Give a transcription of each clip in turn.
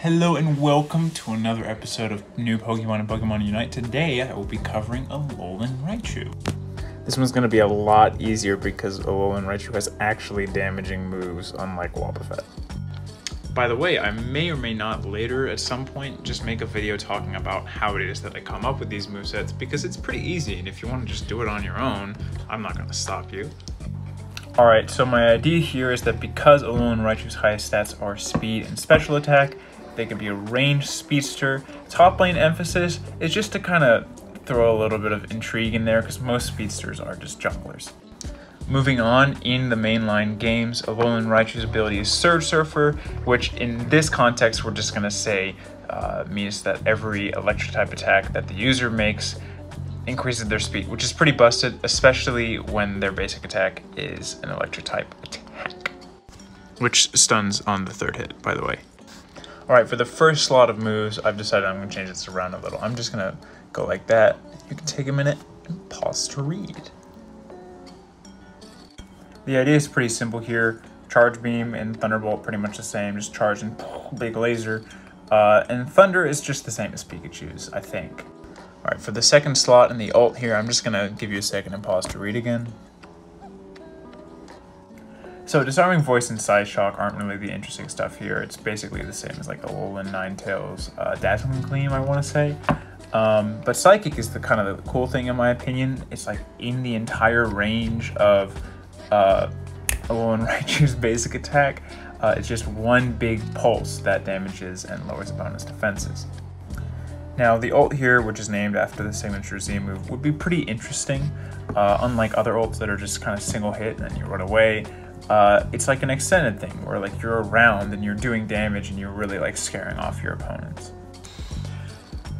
Hello and welcome to another episode of New Pokemon and Pokemon Unite. Today I will be covering Alolan Raichu. This one's going to be a lot easier because Alolan Raichu has actually damaging moves, unlike Wobbuffet. By the way, I may or may not later at some point just make a video talking about how it is that I come up with these movesets, because it's pretty easy, and if you want to just do it on your own, I'm not going to stop you. Alright, so my idea here is that because Alolan Raichu's highest stats are speed and special attack, they could be a ranged speedster. Top lane emphasis is just to kind of throw a little bit of intrigue in there because most speedsters are just junglers. Moving on, in the mainline games, Alolan Raichu's ability is Surge Surfer, which in this context we're just going to say means that every electric type attack that the user makes increases their speed, which is pretty busted, especially when their basic attack is an electric type attack, which stuns on the third hit, by the way. Alright, for the first slot of moves, I've decided I'm going to change this around a little. I'm just going to go like that. You can take a minute and pause to read. The idea is pretty simple here. Charge Beam and Thunderbolt pretty much the same, just charge and big laser. And Thunder is just the same as Pikachu's, I think. Alright, for the second slot in the ult here, I'm just going to give you a second and pause to read again. So Disarming Voice and Side Shock aren't really the interesting stuff here. It's basically the same as like Alolan Ninetales, Dazzling Gleam, I want to say. But Psychic is the kind of the cool thing in my opinion. It's like in the entire range of Alolan Raichu's basic attack. It's just one big pulse that damages and lowers opponent's defenses. Now the ult here, which is named after the signature Z move, would be pretty interesting. Unlike other ults that are just kind of single hit and then you run away. It's like an extended thing where like you're around and you're doing damage and you're really like scaring off your opponents.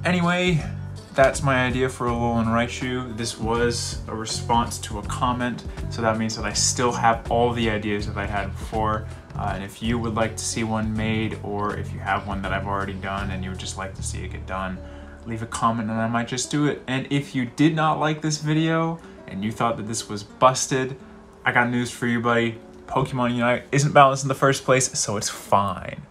Anyway, that's my idea for Alolan Raichu. This was a response to a comment, so that means that I still have all the ideas that I had before. And if you would like to see one made, or if you have one that I've already done and you would just like to see it get done, leave a comment and I might just do it. And if you did not like this video and you thought that this was busted, I got news for you, buddy. Pokemon Unite isn't balanced in the first place, so it's fine.